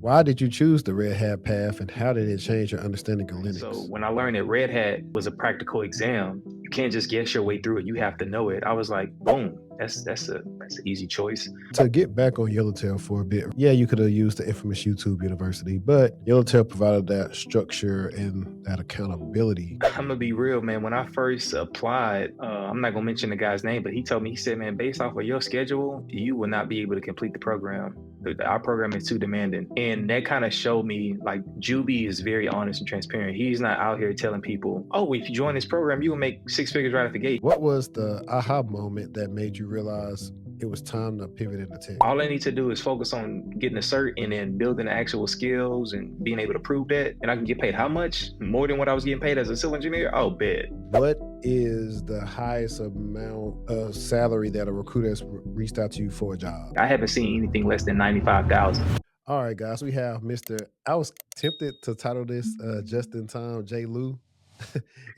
Why did you choose the Red Hat path, and how did it change your understanding of So Linux? when I learned that Red Hat was a practical exam, you can't just guess your way through it. You have to know it. I was like, boom, that's an easy choice. To get back on Yellowtail for a bit, yeah, you could have used the infamous YouTube University, but Yellowtail provided that structure and that accountability. I'm gonna be real, man. When I first applied, I'm not gonna mention the guy's name, but he told me, he said, man, based off of your schedule, you will not be able to complete the program. Our program is too demanding. And that kind of showed me like Juby is very honest and transparent. He's not out here telling people, oh, if you join this program, you will make six figures right out the gate. What was the aha moment that made you realize it was time to pivot into tech? All I need to do is focus on getting a cert and then building the actual skills and being able to prove that. And I can get paid how much? More than what I was getting paid as a civil engineer? Oh, bet. What is the highest amount of salary that a recruiter has reached out to you for a job? I haven't seen anything less than 95,000. All right, guys, we have Mr. I was tempted to title this just in time J. Lou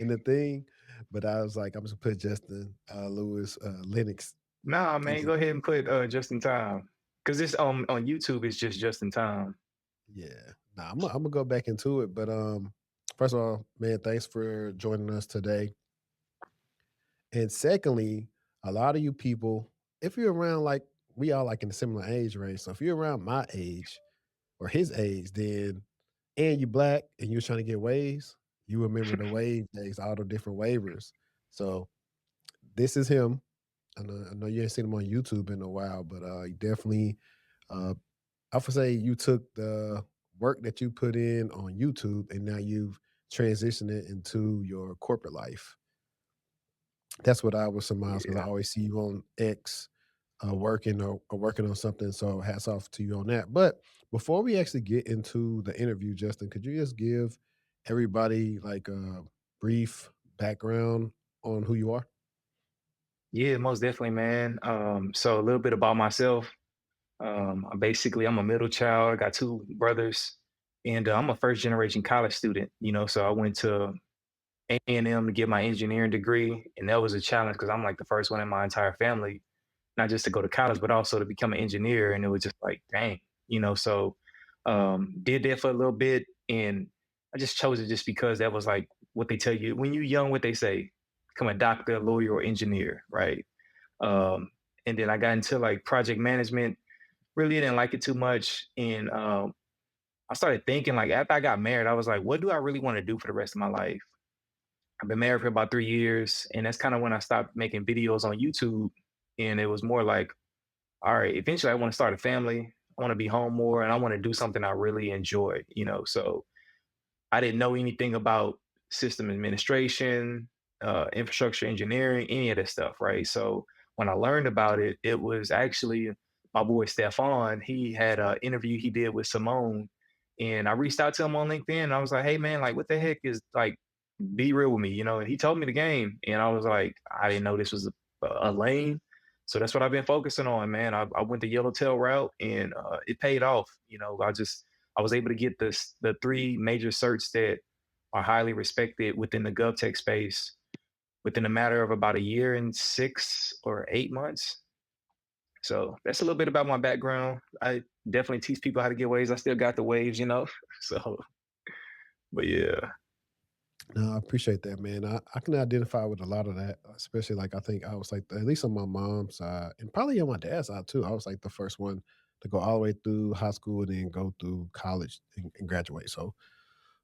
in the thing, but I was like, I'm just gonna put Justin Lewis Linux. Nah, man, Easy. go ahead and put just in time. Cause this on YouTube is just in time. Yeah. Nah, I'm gonna go back into it. But first of all, man, thanks for joining us today. And secondly, a lot of you people, if you're around like we all like in a similar age range. So if you're around my age or his age, then and you black and you're trying to get waves, you remember the wave days, all the different waivers. So this is him. I know you ain't seen him on YouTube in a while, but he definitely uh I would say you took the work that you put in on YouTube and now you've transitioned it into your corporate life. That's what I would surmise because I Yeah. always see you on X working or working on something. So hats off to you on that. But before we actually get into the interview, Justin, could you just give everybody like a brief background on who you are? Yeah, most definitely, man. So a little bit about myself. I'm a middle child. I got two brothers, and I'm a first generation college student. So I went to A&M to get my engineering degree, and that was a challenge because I'm like the first one in my entire family, not just to go to college, but also to become an engineer. And it was just like, dang, So did that for a little bit, and I just chose it just because that was like what they tell you when you're young. What they say, become a doctor, lawyer, or engineer, right? Um, and then I got into like project management. Really didn't like it too much, and I started thinking like after I got married, I was like, what do I really want to do for the rest of my life? I've been married for about 3 years, and that's kind of when I stopped making videos on YouTube. And it was more like, all right, eventually I want to start a family. I want to be home more, and I want to do something I really enjoy. So I didn't know anything about system administration, infrastructure engineering, any of that stuff, right? So when I learned about it, it was actually my boy Stefan. He had an interview he did with Simone, and I reached out to him on LinkedIn. And I was like, "Hey, man, like, what the heck is like? Be real with me." And he told me the game, and I was like, "I didn't know this was a lane." So that's what I've been focusing on, man. I went the Yellowtail route, and it paid off. I was able to get the three major certs that are highly respected within the GovTech space within a matter of about a year and 6 or 8 months. So that's a little bit about my background. I definitely teach people how to get waves. I still got the waves. So, but yeah, No, I appreciate that, man. I can identify with a lot of that, especially like I think I was like at least on my mom's side and probably on my dad's side too. I was like the first one to go all the way through high school and then go through college and graduate. So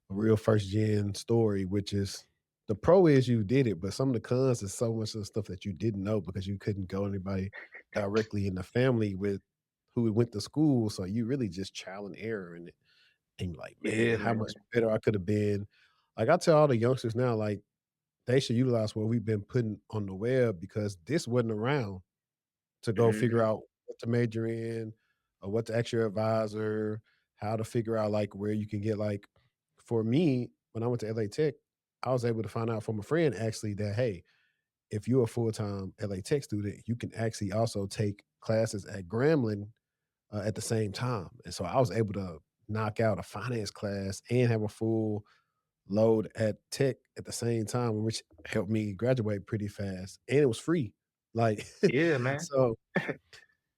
a real first gen story, which is the pro is you did it, but some of the cons is so much of the stuff that you didn't know because you couldn't go anybody directly in the family with who went to school. So you really just trial and error in it. And you're like, man, yeah, how much man. better I could have been. Like I tell all the youngsters now, like they should utilize what we've been putting on the web because this wasn't around to go figure Mhm. out what to major in or what to ask your advisor, how to figure out like where you can get like for me, when I went to LA Tech, I was able to find out from a friend actually that hey, if you're a full-time LA Tech student, you can actually also take classes at Grambling at the same time. And so I was able to knock out a finance class and have a full load at Tech at the same time, which helped me graduate pretty fast. And it was free. Like, Yeah, man. so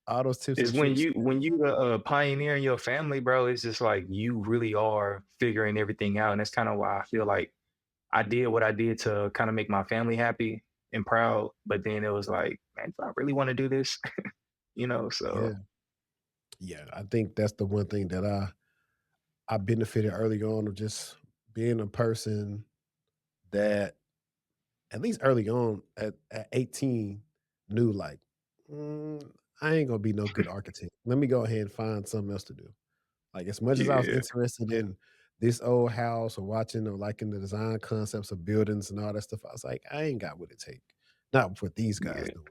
all those tips It's and tricks. when you a pioneer in your family, bro, it's just like you really are figuring everything out, and that's kinda why I feel like I did what I did to kinda make my family happy and proud, but then it was like, "Man, do I really wanna do this?" You know, Yeah. so Yeah, I think that's the one thing that I benefited early on of just being a person that at least early on at 18 knew like, "Mm, I ain't gonna be no good architect. Let me go ahead and find something else to do." Like, as much as I was yeah, interested in this old house or watching or liking the design concepts of buildings and all that stuff, I was like, "I ain't got what it take. Not what these guys yeah. doing."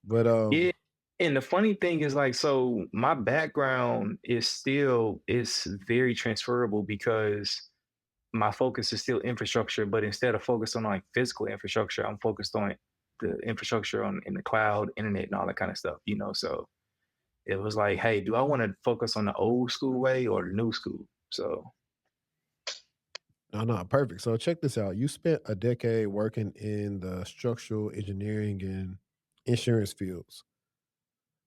But, Yeah, and the funny thing is like, so my background is still is very transferable because my focus is still infrastructure, but instead of focused on like physical infrastructure, I'm focused on the infrastructure on in the cloud, internet, and all that kind of stuff, you know. So it was like, hey, do I want to focus on the old school way or the new school? So no, no, perfect. So check this out. You spent a decade working in the structural engineering and insurance fields.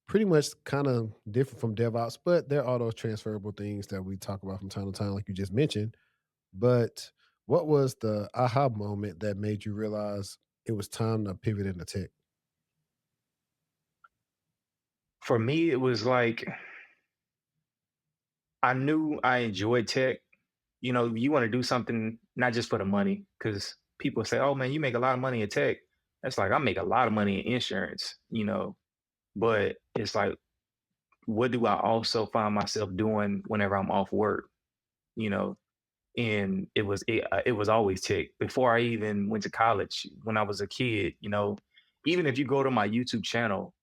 Pretty much kind of different from DevOps, but there are those transferable things that we talk about from time to time, like you just mentioned. But what was the aha moment that made you realize it was time to pivot into tech? for me, it was like I knew I enjoyed tech. You know, you want to do something not just for the money, because people say, "Oh man, you make a lot of money in tech." That's like I make a lot of money in insurance, you know. But it's like, what do I also find myself doing whenever I'm off work? You know, and it was always tech before I even went to college. When I was a kid, you know, even if you go to my YouTube channel,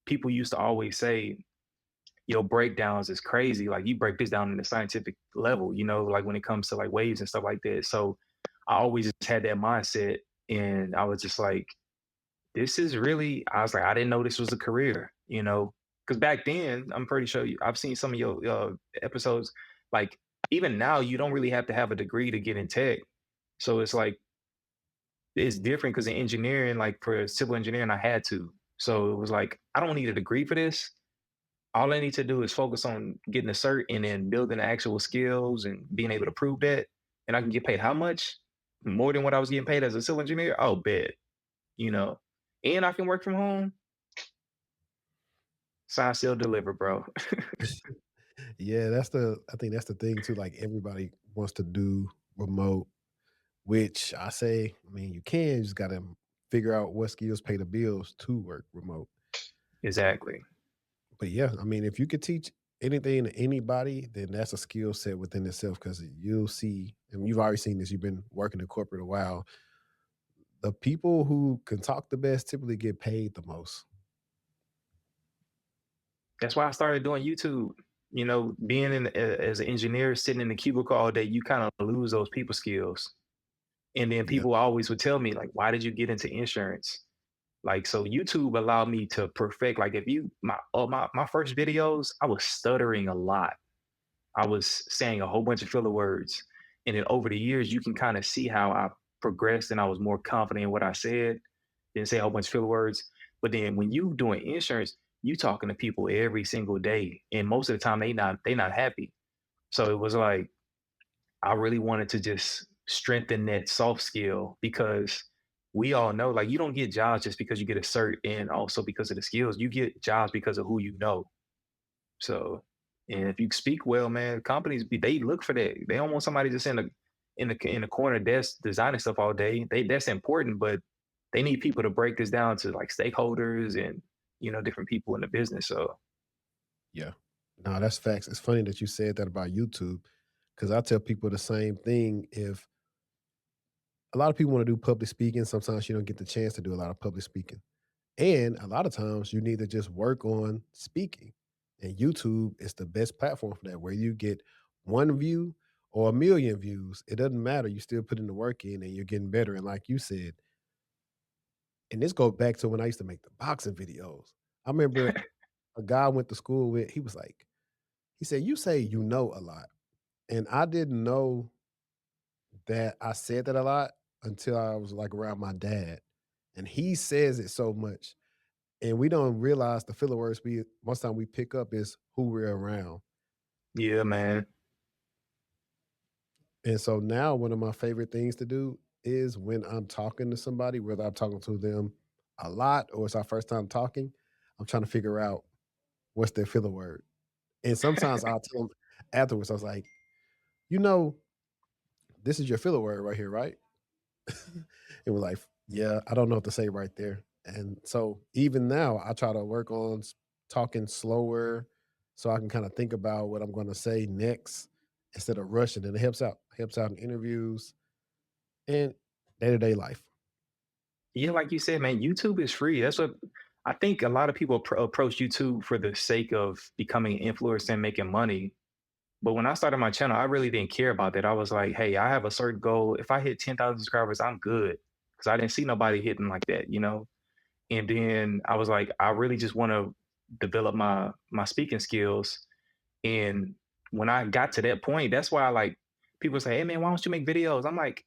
people used to always say your breakdowns is crazy. Like you break this down in a scientific level, you know, like when it comes to like waves and stuff like that. So I always just had that mindset, and I was just like, this is really. I was like, I didn't know this was a career, you know, because back then I'm pretty sure I've seen some of your episodes. Like even now, you don't really have to have a degree to get in tech. So it's like it's different because in engineering, like for civil engineering, I had to. So it was like I don't need a degree for this. All I need to do is focus on getting a cert and then building the actual skills and being able to prove that. And I can get paid how much? More than what I was getting paid as a civil engineer? Oh, bet, you know. And I can work from home. Sign, seal, deliver, bro. Yeah, I think that's the thing too. Like everybody wants to do remote, which I say, I mean, you can, you just gotta figure out what skills pay the bills to work remote. Exactly. But yeah, I mean, if you could teach anything to anybody, then that's a skill set within itself because you'll see, and you've already seen this, you've been working in corporate a while. The people who can talk the best typically get paid the most. That's why I started doing YouTube. You know, being as an engineer, sitting in the cubicle all day, you kind of lose those people skills. And then Yeah. people always would tell me, like, why did you get into insurance? Like, so YouTube allowed me to perfect, like, if you, my first videos, I was stuttering a lot. I was saying a whole bunch of filler words. And then over the years, you can kind of see how I progressed and I was more confident in what I said, didn't say a whole bunch of filler words. But then when you doing insurance, you talking to people every single day. And most of the time they not happy. So it was like I really wanted to just strengthen that soft skill because we all know like you don't get jobs just because you get a cert and also because of the skills. You get jobs because of who you know. So, and if you speak well, man, companies they look for that. They don't want somebody just in the corner desk designing stuff all day. That's important, but they need people to break this down to like stakeholders and different people in the business. So Yeah. No, that's facts. It's funny that you said that about YouTube because I tell people the same thing. If a lot of people want to do public speaking, sometimes you don't get the chance to do a lot of public speaking. And a lot of times you need to just work on speaking. And YouTube is the best platform for that, where you get one view or a million views. It doesn't matter. You still put in the work in and you're getting better. And like you said, and this goes back to when I used to make the boxing videos. I remember a guy I went to school with, he was like, he said, "You say you know a lot." And I didn't know that I said that a lot until I was like around my dad. And he says it so much. and we don't realize the filler words we most time we pick up is who we're around. Yeah, man. And so now one of my favorite things to do is when I'm talking to somebody, whether I'm talking to them a lot or it's our first time talking, I'm trying to figure out what's their filler word. And sometimes I'll tell them afterwards, I was like, you know, this is your filler word right here, right? And we're like, yeah, I don't know what to say right there. And so even now, I try to work on talking slower so I can kind of think about what I'm going to say next instead of rushing. And it helps out in interviews and day to day life. Yeah, like you said, man, YouTube is free. That's what I think a lot of people approach YouTube for the sake of becoming an influencer and making money. But when I started my channel, I really didn't care about that. I was like, hey, I have a certain goal. If I hit 10,000 subscribers, I'm good. Because I didn't see nobody hitting like that, you know? And then I was like, I really just want to develop my speaking skills. And when I got to that point, that's why I like people say, hey man, why don't you make videos? I'm like,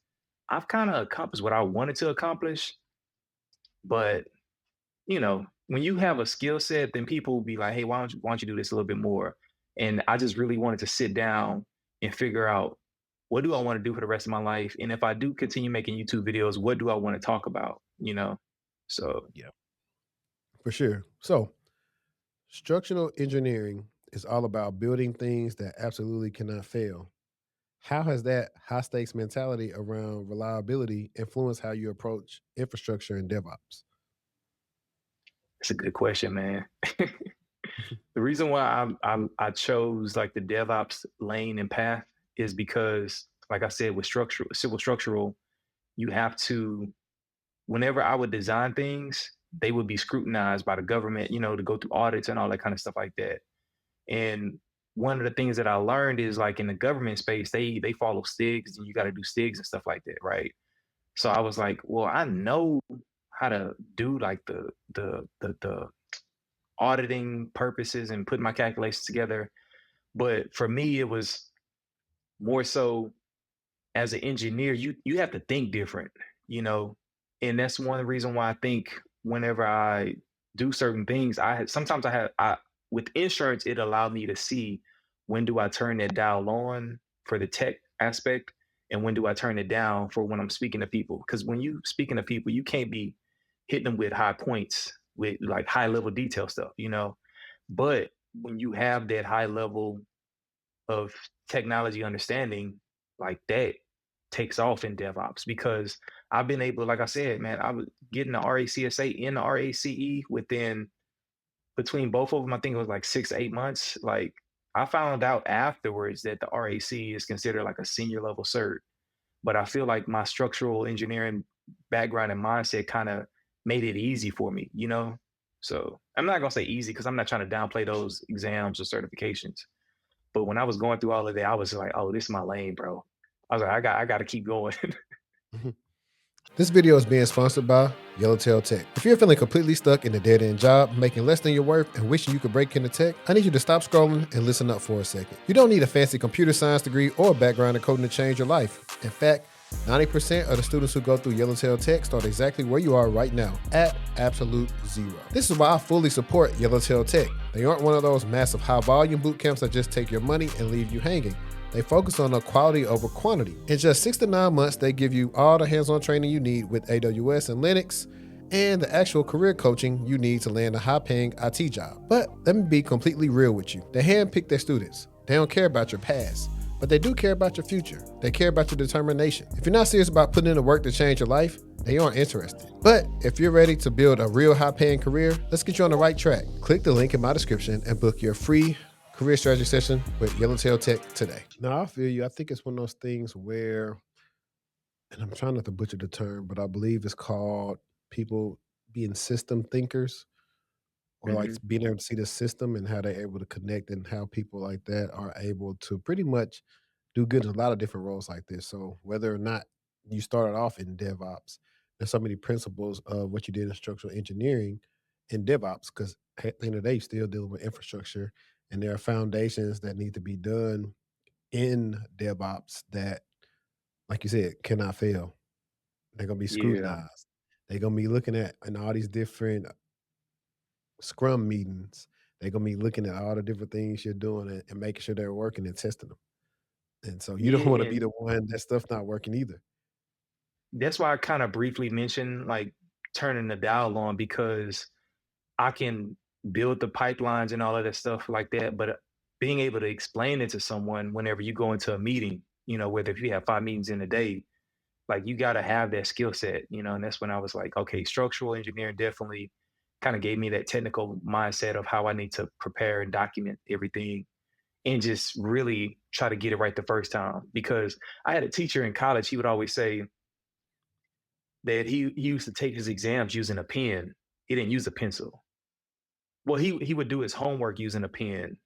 I've kind of accomplished what I wanted to accomplish, but when you have a skill set, then people will be like, hey, why don't you do this a little bit more? And I just really wanted to sit down and figure out what do I want to do for the rest of my life? And if I do continue making YouTube videos, what do I want to talk about? So Yeah, for sure. So, structural engineering is all about building things that absolutely cannot fail. How has that high stakes mentality around reliability influenced how you approach infrastructure and DevOps? it's a good question, man. The reason why I chose like the DevOps lane and path is because, like I said, with civil structural, you have to. Whenever I would design things, they would be scrutinized by the government, to go through audits and all that kind of stuff like that. And one of the things that I learned is like in the government space, they follow STIGs and you got to do STIGs and stuff like that, right? So I was like, well, I know how to do like the auditing purposes and put my calculations together. But for me, it was more so as an engineer, you have to think different, you know, and that's one reason why I think whenever I do certain things, sometimes I with insurance, it allowed me to see when do I turn that dial on for the tech aspect and when do I turn it down for when I'm speaking to people. Because when you speaking to people, you can't be hitting them with high points with like high level detail stuff. But when you have that high level of technology understanding, like that takes off in DevOps because I've been able, like I said, man, I was getting the RHCSA and the RHCE within between both of them. I think it was like 6 to 8 months. Like I found out afterwards that the RAC is considered like a senior level cert, but I feel like my structural engineering background and mindset kind of made it easy for me. So I'm not gonna say easy because I'm not trying to downplay those exams or certifications. But when I was going through all of that, I was like, "Oh, this is my lane, bro." I was like, "I got to keep going." This video is being sponsored by Yellowtail Tech. If you're feeling completely stuck in a dead-end job, making less than your worth, and wishing you could break into tech, I need you to stop scrolling and listen up for a second. You don't need a fancy computer science degree or a background in coding to change your life. In fact, 90% of the students who go through Yellowtail Tech start exactly where you are right now, at absolute zero. This is why I fully support Yellowtail Tech. They aren't one of those massive high-volume boot camps that just take your money and leave you hanging. They focus on the quality over quantity. In just 6 to 9 months, they give you all the hands-on training you need with AWS and Linux, and the actual career coaching you need to land a high-paying IT job. But let me be completely real with you. They handpick their students. They don't care about your past, but they do care about your future. They care about your determination. If you're not serious about putting in the work to change your life, they aren't interested. But if you're ready to build a real high-paying career, let's get you on the right track. Click the link in my description and book your free career strategy session with Yellowtail Tech today. No, I feel you. I think it's one of those things where, and I'm trying not to butcher the term, but I believe it's called people being system thinkers or like Mhm. being able to see the system and how they're able to connect and how people like that are able to pretty much do good in a lot of different roles like this. So whether or not you started off in DevOps, there's so many principles of what you did in structural engineering in DevOps because at the end of the day, you're still dealing with infrastructure and there are foundations that need to be done in DevOps that, like you said, cannot fail. They're gonna be Yeah. scrutinized. They're gonna be looking at and all these different scrum meetings. They're gonna be looking at all the different things you're doing and making sure they're working and testing them. And so you don't want Yeah, to be and the one that stuff not working either. that's why I kind of briefly mentioned like turning the dial on because I can build the pipelines and all of that stuff like that, but being able to explain it to someone whenever you go into a meeting, whether if you have 5 meetings in a day, like you got to have that skill set, and that's when I was like, okay, structural engineering definitely kind of gave me that technical mindset of how I need to prepare and document everything and just really try to get it right the first time. Because I had a teacher in college, he would always say that he used to take his exams using a pen. He didn't use a pencil. Well, he would do his homework using a pen.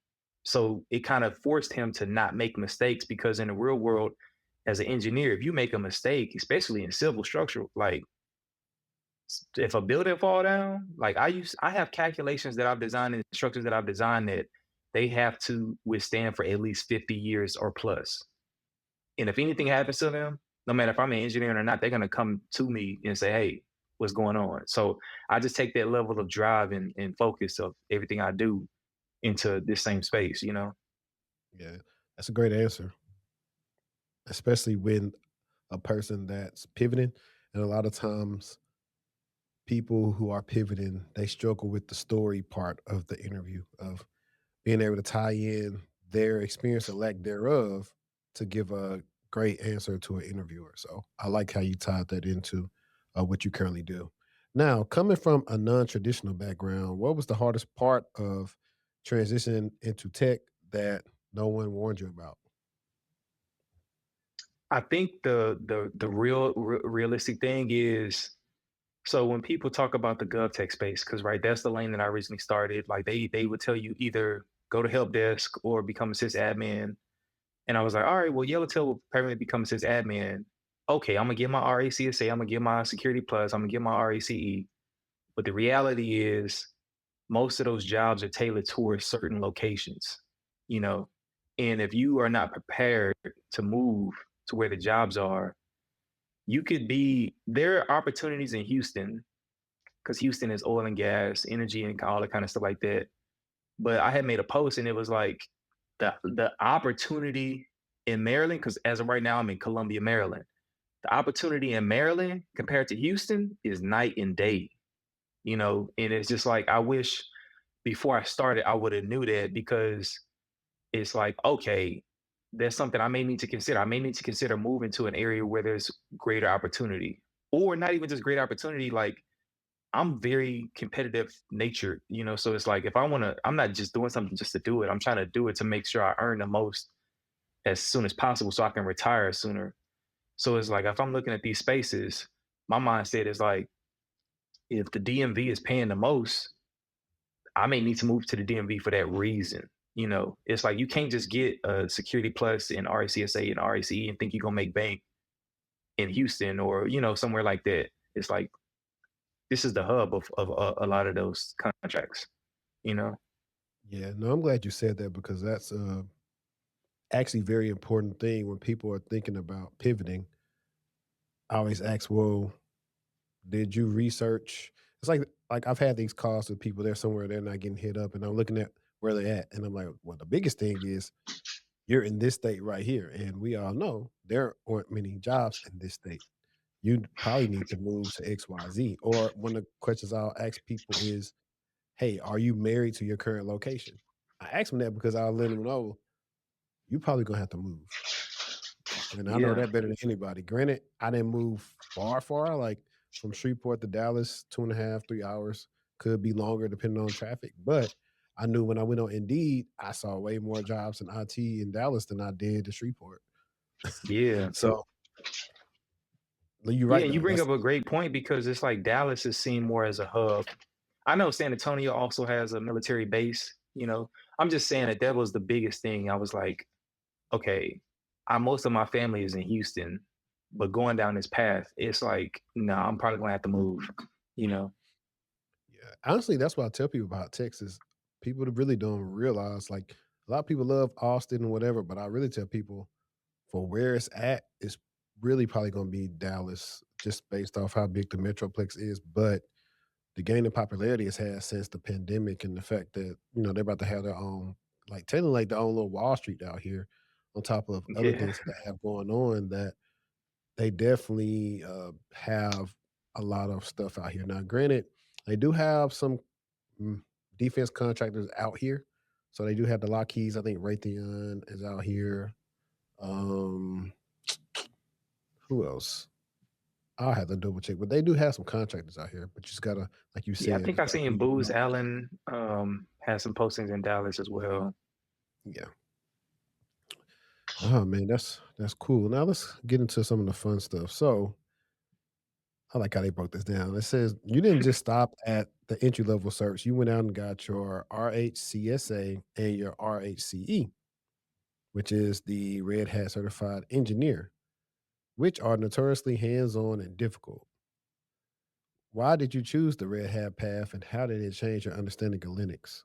So it kind of forced him to not make mistakes because in the real world, as an engineer, if you make a mistake, especially in civil structural, like if a building fall down, like I have calculations that I've designed and structures that I've designed that they have to withstand for at least 50 years or plus. And if anything happens to them, no matter if I'm an engineer or not, they're gonna come to me and say, "Hey, what's going on?" So I just take that level of drive and focus of everything I do into this same space. Yeah, that's a great answer, especially when a person that's pivoting. And a lot of times, people who are pivoting, they struggle with the story part of the interview of being able to tie in their experience or lack thereof to give a great answer to an interviewer. So I like how you tied that into what you currently do. Now, coming from a non-traditional background, what was the hardest part of transitioning into tech that no one warned you about? I think the realistic thing is so when people talk about the gov tech space, because right, that's the lane that I originally started. Like they would tell you either go to help desk or become a sysadmin. And I was like, all right, well, Yellowtail will permanently become a sysadmin. Okay, I'm gonna get my RHCSA, I'm gonna get my security plus, I'm gonna get my RHCE. But the reality is most of those jobs are tailored towards certain locations, you know. And if you are not prepared to move to where the jobs are, you could be there are opportunities in Houston because Houston is oil and gas, energy, and all that kind of stuff like that. But I had made a post and it was like the opportunity in Maryland, because as of right now, I'm in Columbia, Maryland. The opportunity in Maryland compared to Houston is night and day. And it's just like I wish before I started, I would have knew that because it's like, okay, there's something I may need to consider. I may need to consider moving to an area where there's greater opportunity, or not even just great opportunity. Like I'm very competitive nature. So it's like if I want to, I'm not just doing something just to do it. I'm trying to do it to make sure I earn the most as soon as possible so I can retire sooner. So it's like if I'm looking at these spaces, my mindset is like if the DMV is paying the most, I may need to move to the DMV for that reason. It's like you can't just get a security plus in RCSA and RCE and think you're gonna make bank in Houston or somewhere like that. It's like this is the hub of a lot of those contracts. You know. Yeah, no, I'm glad you said that because that's actually very important thing when people are thinking about pivoting. I always ask, well, did you research? It's like I've had these calls with people. They're somewhere they're not getting hit up, and I'm looking at where they're at, and I'm like, well, the biggest thing is you're in this state right here, and we all know there aren't many jobs in this state. You probably need to move to X, Y, Z. Or one of the questions I'll ask people is, hey, are you married to your current location? I ask them that because I'll let them know you probably gonna have to move. And I know Yeah. that better than anybody. Granted, I didn't move far, like from Shreveport to Dallas, 2.5, 3 hours. Could be longer depending on traffic. But I knew when I went on Indeed, I saw way more jobs in IT in Dallas than I did in Shreveport. Yeah. So you're Yeah. right And you though. bring That's up a great point because it's like Dallas is seen more as a hub. I know San Antonio also has a military base. I'm just saying that was the biggest thing. I was like, okay, most of my family is in Houston, but going down this path, it's like, no, I'm probably gonna have to move, you know? yeah. Honestly, that's what I tell people about Texas. People that really don't realize like a lot of people love Austin and whatever, but I really tell people for where it's at, it's really probably gonna be Dallas just based off how big the Metroplex is. But the gain in popularity it's had since the pandemic and the fact that, they're about to have their own, like, technically, like, their own little Wall Street out here on top of other Yeah. things that they have going on that they definitely, have a lot of stuff out here. Now, granted, they do have some, mm, defense contractors out here. So they do have the Lockheeds, I think Raytheon is out here. Um, who else? I'll have to double check, but they do have some contractors out here, but you just gotta, like you Yeah, I said, think you I gotta do seen your Booz knowledge. Allen has some postings in Dallas as well. Yeah. Oh man, that's cool. Now let's get into some of the fun stuff. So I like how they broke this down. It says you didn't just stop at the entry level search. You went out and got your RHCSA and your RHCE, which is the Red Hat Certified Engineer, which are notoriously hands on and difficult. Why did you choose the Red Hat path and how did it change your understanding of Linux?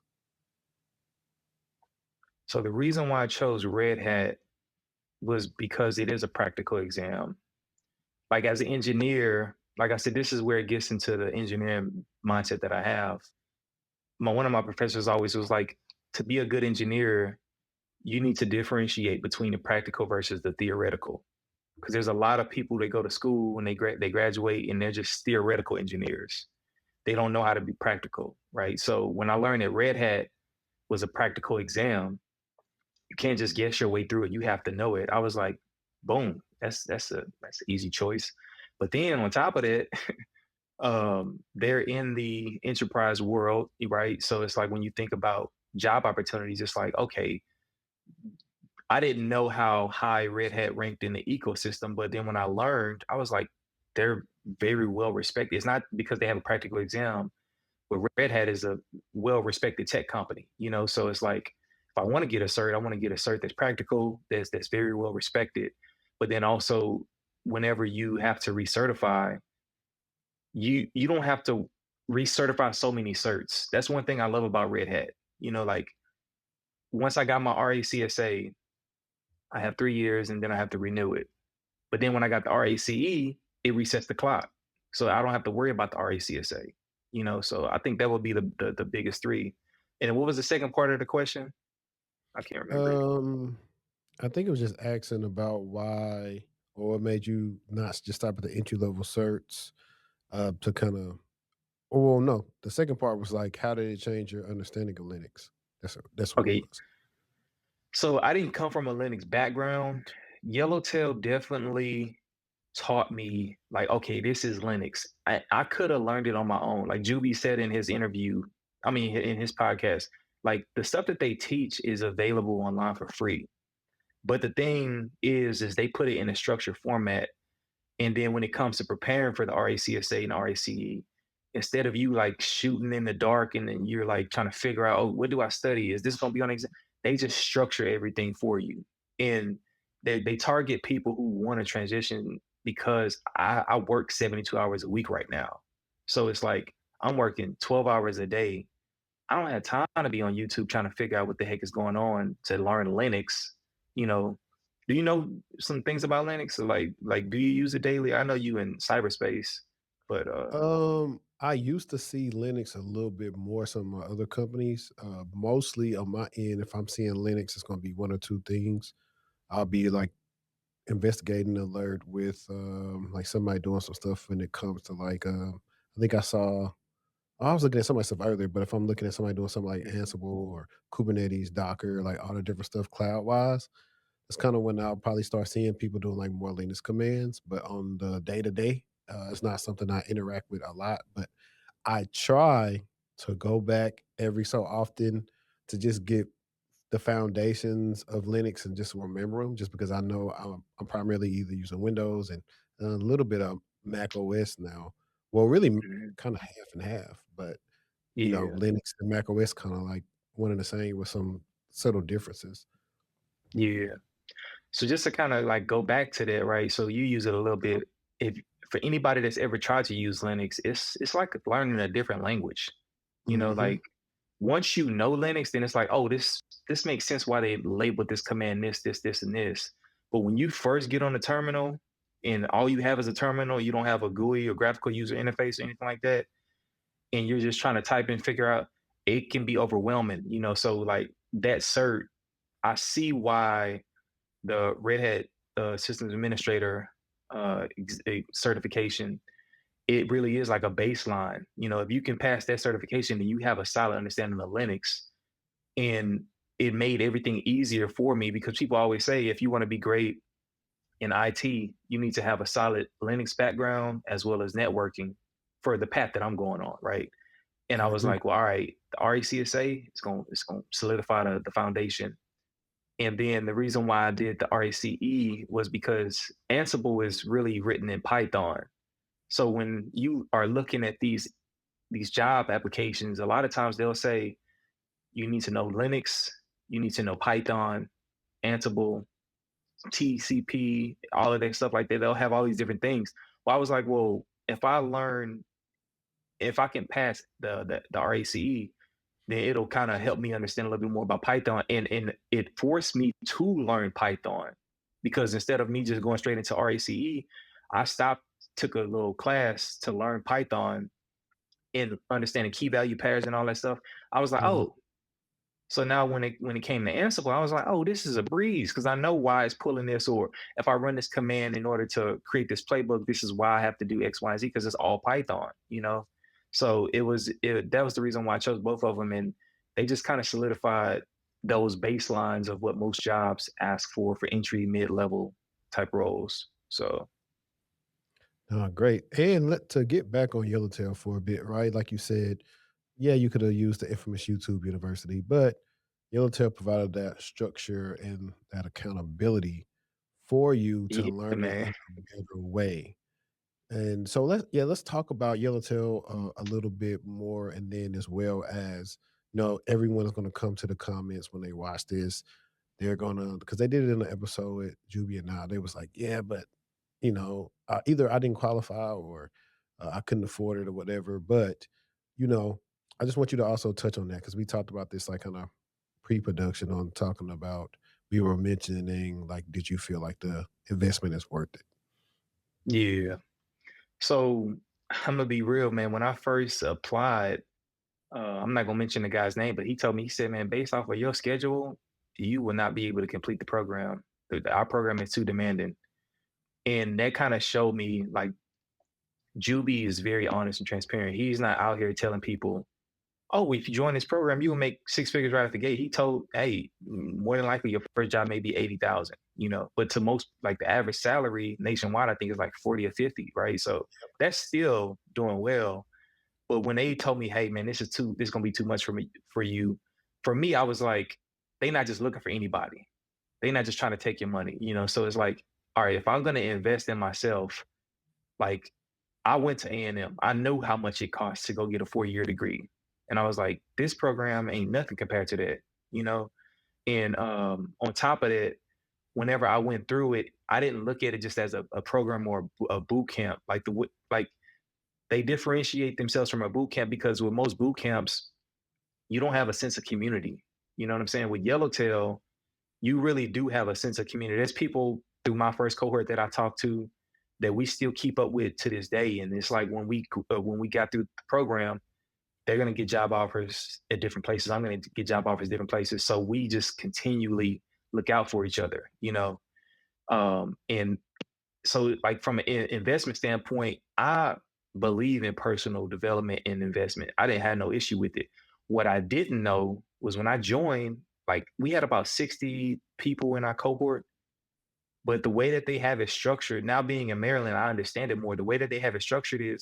So the reason why I chose Red Hat was because it is a practical exam. Like as an engineer, like I said, this is where it gets into the engineering mindset that I have. One of my professors always was like, to be a good engineer, you need to differentiate between the practical versus the theoretical. Because there's a lot of people that go to school and they graduate and they're just theoretical engineers. They don't know how to be practical, right? So when I learned that Red Hat was a practical exam, you can't just guess your way through it. You have to know it. I was like, boom, that's an easy choice. But then on top of that, they're in the enterprise world, right? So it's like when you think about job opportunities, it's like, okay, I didn't know how high Red Hat ranked in the ecosystem, but then when I learned, I was like, they're very well respected. It's not because they have a practical exam, but Red Hat is a well respected tech company, So it's like if I want to get a cert, I want to get a cert that's practical, that's very well respected. But then also, whenever you have to recertify, you don't have to recertify so many certs. That's one thing I love about Red Hat. Like once I got my RACSA, I have 3 years and then I have to renew it. But then when I got the RACE, it resets the clock. So I don't have to worry about the RACSA, So I think that would be the biggest three. And what was the second part of the question? I can't remember. Um, I think it was just asking about why or what made you not just stop at the entry level certs to kind of. Oh well, no. The second part was like, how did it change your understanding of Linux? That's what it Okay. was. So I didn't come from a Linux background. Yellowtail definitely taught me like, okay, this is Linux. I could have learned it on my own. Like Juby said in his interview, I mean in his podcast, like the stuff that they teach is available online for free. But the thing is they put it in a structured format. And then when it comes to preparing for the RACSA and RACE, instead of you like shooting in the dark and then you're like trying to figure out, oh, what do I study? Is this going to be on exam? They just structure everything for you. And they target people who want to transition because I work 72 hours a week right now. So it's like I'm working 12 hours a day. I don't have time to be on YouTube trying to figure out what the heck is going on to learn Linux. You know, do you know some things about Linux? Or like, do you use it daily? I know you in cyberspace, but I used to see Linux a little bit more some of my other companies. Mostly on my end, if I'm seeing Linux, it's going to be one or two things. I'll be like investigating an alert with like somebody doing some stuff when it comes to like I think I was looking at some of my stuff earlier, but if I'm looking at somebody doing something like Ansible or Kubernetes, Docker, like all the different stuff cloud wise, that's kind of when I'll probably start seeing people doing like more Linux commands. But on the day to day, it's not something I interact with a lot. But I try to go back every so often to just get the foundations of Linux and just remember them, just because I know I'm primarily either using Windows and a little bit of Mac OS now. Well, really, Mhm. kind of half and half, but Yeah, Linux and Mac OS kind of like one and the same with some subtle differences. yeah. So just to kind of like go back to that, right? So you use it a little bit. If for anybody that's ever tried to use Linux, it's like learning a different language. Hmm. Like once you know Linux, then it's like, oh, this makes sense why they labeled this command this, and this. But when you first get on the terminal and all you have is a terminal, you don't have a GUI or graphical user interface or anything like that, and you're just trying to type and figure out, it can be overwhelming, you know. So like that cert, I see why the Red Hat systems administrator certification, it really is like a baseline. You know, if you can pass that certification, then you have a solid understanding of Linux. And it made everything easier for me because people always say if you want to be great in IT, you need to have a solid Linux background as well as networking for the path that I'm going on, right? And I I was agree. like, well, all right, the RHCSA, it's going to solidify the foundation. And then the reason why I did the RHCE was because Ansible is really written in Python. So when you are looking at these job applications, a lot of times they'll say you need to know Linux, you need to know Python, Ansible, TCP, all of that stuff like that. They'll have all these different things. Well, I was like, well, if I can pass the RACE, then it'll kind of help me understand a little bit more about Python. And it forced me to learn Python because instead of me just going straight into RACE, I stopped, took a little class to learn Python and understanding key value pairs and all that stuff. I was like, Mhm. oh, so now when it came to Ansible, I was like, oh, this is a breeze because I know why it's pulling this, or if I run this command in order to create this playbook, this is why I have to do X, Y, and Z because it's all Python, you know. So that was the reason why I chose both of them, and they just kind of solidified those baselines of what most jobs ask for entry, mid level type roles. So Great. And to get back on Yellowtail for a bit, right? Like you said, yeah, you could have used the infamous YouTube University, but Yellowtail provided that structure and that accountability for you to yeah, learn it in man. a better way. And so let's talk about Yellowtail a little bit more, and then as well as everyone is going to come to the comments when they watch this. They're gonna because they did it in the episode with Juby and I. They was like, yeah, but either I didn't qualify or I couldn't afford it or whatever. But you know, I just want you to also touch on that because we talked about this like kind of pre-production on talking about we were mentioning like, did you feel like the investment is worth it? Yeah. So I'm gonna be real, man. When I first applied, I'm not gonna mention the guy's name, but he told me, he said, "Man, based off of your schedule, you will not be able to complete the program. Our program is too demanding." And that kind of showed me like Juby is very honest and transparent. He's not out here telling people, "Oh, if you join this program, you will make six figures right out the gate." He told, "Hey, more than likely your first job may be 80,000, you know, but to most, like the average salary nationwide, I think is like 40 or 50, right? So that's still doing well." But when they told me, "Hey, man, this is gonna be too much for me for you," for me, I was like, they not just looking for anybody. They not just trying to take your money, you know. So it's like, all right, if I'm gonna invest in myself, like I went to A&M. I know how much it costs to go get a 4-year degree, and I was like, this program ain't nothing compared to that, you know. And on top of that, whenever I went through it, I didn't look at it just as a program or a boot camp. Like they differentiate themselves from a boot camp because with most boot camps, you don't have a sense of community. You know what I'm saying? With Yellowtail, you really do have a sense of community. There's people through my first cohort that I talked to that we still keep up with to this day. And it's like when we got through the program, they're gonna get job offers at different places. I'm gonna get job offers at different places. So we just continually look out for each other, you know. And so like from an investment standpoint, I believe in personal development and investment. I didn't have no issue with it. What I didn't know was when I joined, like we had about 60 people in our cohort, but the way that they have it structured, now being in Maryland, I understand it more. The way that they have it structured is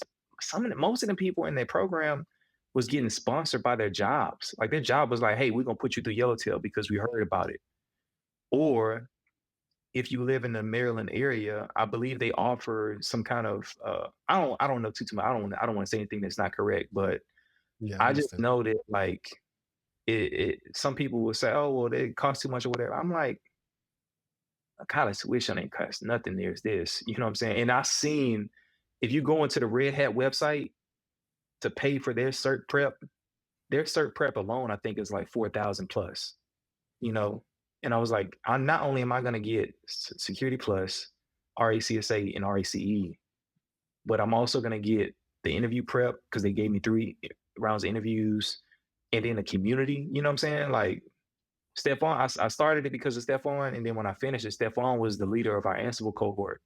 most of the people in their program was getting sponsored by their jobs. Like their job was like, hey, we're gonna put you through Yellowtail because we heard about it. Or if you live in the Maryland area, I believe they offer some kind of I don't know too much. I don't want to say anything that's not correct, but Yeah, I I just understand. know that like some people will say, oh well, they cost too much or whatever. I'm like, a college tuition ain't cost nothing near this. You know what I'm saying? And I seen if you go into the Red Hat website to pay for their cert prep alone, I think is like 4,000 plus. You know, and I was like, I not only am I going to get Security Plus, RHCSA, and RHCE, but I'm also going to get the interview prep because they gave me three. rounds of interviews, and then the community. You know what I'm saying? Like Stephon, I started it because of Stephon, and then when I finished it, Stephon was the leader of our Ansible cohort,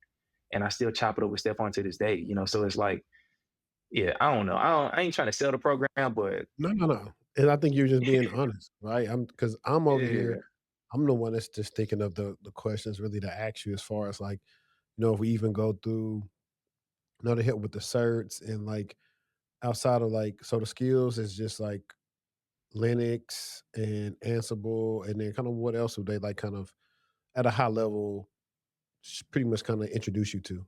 and I still chop it up with Stephon to this day. You know, so it's like, yeah, I don't know. I ain't trying to sell the program, but No, no, no. And I think you're just being honest, right? I'm because I'm over here. yeah, I'm the one that's just thinking of the questions really to ask you as far as like, if we even go through, the help with the certs and like outside of like, so the skills is just like Linux and Ansible, and then kind of what else would they like kind of at a high level pretty much kind of introduce you to?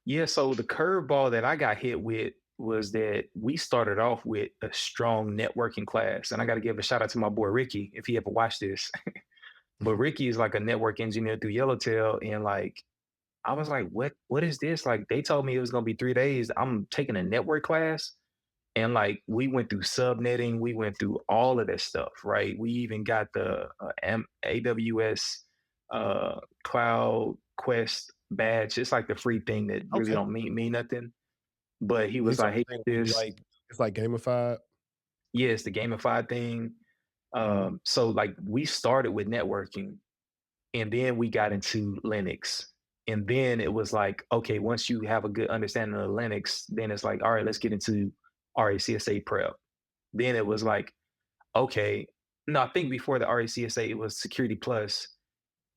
yeah. So the curveball that I got hit with was that we started off with a strong networking class, and I got to give a shout out to my boy Ricky if he ever watched this. But Ricky is like a network engineer through Yellowtail, and like I was like, what is this? Like they told me it was gonna be 3 days. I'm taking a network class. And like we went through subnetting, we went through all of that stuff, right? We even got the AWS Cloud Quest badge. It's like the free thing that really Okay. don't mean nothing. But he was These are like, "Hey, things where you this, like it's like gamified. yeah, it's the gamified thing." So like we started with networking, and then we got into Linux. And then it was like, okay, once you have a good understanding of Linux, then it's like, all right, let's get into RHCSA prep. Then it was like, okay, no, I think before the RHCSA, it was Security Plus.